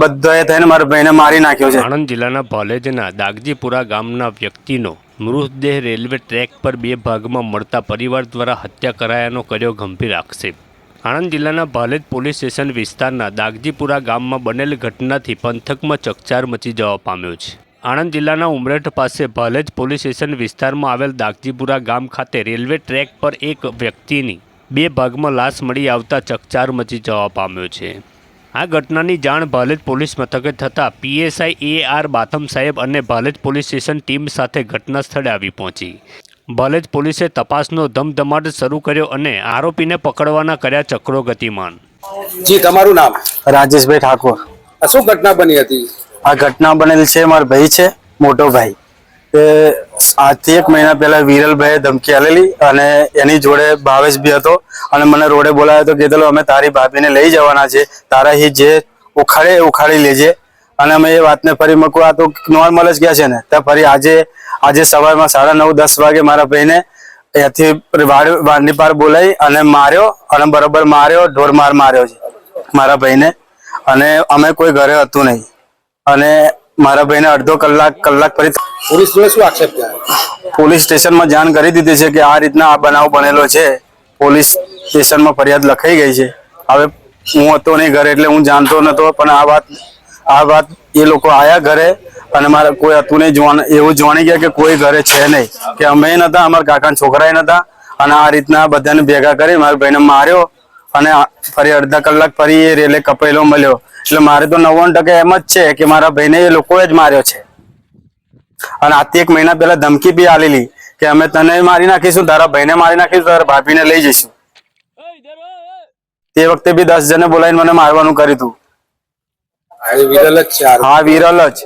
બધાએ થઈને મારા ભાઈને મારી નાખ્યો છે। આણંદ જિલ્લાના ભાલેજના દાગજીપુરા ગામના વ્યક્તિનો મૃતદેહ રેલવે ટ્રેક પર બે ભાગમાં મળતા પરિવાર દ્વારા હત્યા કરાયાનો કર્યો ગંભીર આક્ષેપ। આણંદ જિલ્લાના ભાલેજ પોલીસ સ્ટેશન વિસ્તારના દાગજીપુરા ગામમાં બનેલી ઘટનાથી પંથકમાં ચકચાર મચી જવા પામ્યો છે। આણંદ જિલ્લાના ઉમરેઠ પાસે ભાલેજ પોલીસ સ્ટેશન વિસ્તારમાં આવેલ દાગજીપુરા ગામ ખાતે રેલવે ટ્રેક પર એક વ્યક્તિની બે ભાગમાં લાશ મળી આવતા ચકચાર મચી જવા પામ્યો છે। આ ઘટનાની જાણ ભાલેજ પોલીસ મથકે થતાં પીએસઆઈ AR બાથમ સાહેબ અને ભાલેજ પોલીસ સ્ટેશન ટીમ સાથે ઘટના સ્થળે આવી પહોંચી। ભાલેજ પોલીસે તપાસનો ધમધમાટ શરૂ કર્યો અને આરોપીને પકડવાના કર્યા ચક્રો ગતિમાન। જી, તમારું નામ? રાજેશભાઈ ઠાકોર। શું ઘટના બની હતી? આ ઘટના બનેલી છે, મારો ભાઈ છે, મોટો ભાઈ, તે આજથી 1 મહિના પહેલા વિરલભાઈએ ધમકી આલેલી અને એની જોડે ભાવેશ બી હતો અને મને રોડે બોલાવ્યો તો કીધેલો અમે તારી ભાભીને લઈ જવાના છે, તારા હી જે ઉખાડી લેજે। અને અમે એ વાતને ફરી મૂકું, આ તો નોર્મલ જ ગયા છે ને। તો ફરી આજે સવારમાં 9:30-10 વાગે મારા ભાઈને ત્યાંથી વાડની પાર બોલાવી અને માર્યો અને બરોબર માર્યો, ઢોરમાર માર્યો છે મારા ભાઈને। અને અમે કોઈ ઘરે હતું નહીં અને મારા ભાઈને અડધો કલાક ફરી પોલીસને શું આક્ષેપ કર્યો? પોલીસ સ્ટેશનમાં જાણ કરી દીધી છે કે આ રીતના આ બનાવ બનેલો છે। પોલીસ સ્ટેશનમાં ફરિયાદ લખાઈ ગઈ છે। હવે હું હતો નહીં ઘરે એટલે હું જાણતો નતો, પણ આ વાત એ લોકો આયા ઘરે અને મારે કોઈ હતું નહીં, એવું જાણી ગયા કે કોઈ ઘરે છે નહીં, કે અમે નતા, અમારા કાકાના છોકરાએ નતા। અને આ રીતના બધાને ભેગા કરી મારા ભાઈને માર્યો અને ફરી અડધા કલાક ફરી એ રેલે કપાયેલો મળ્યો। એટલે મારે તો 99% એમ જ છે કે મારા ભાઈને એ લોકોએ જ માર્યો છે। અને આજથી 1 મહિના પહેલા ધમકી બી આલેલી કે અમે તને મારી નાખીશું, તારા ભાઈને મારી નાખીશું, તારા ભાભીને લઈ જઈશું। તે વખતે બી 10 જણે બોલાવીને મને મારવાનું કર્યું હતું। વિરલ જ છે? હા, વિરલ જ।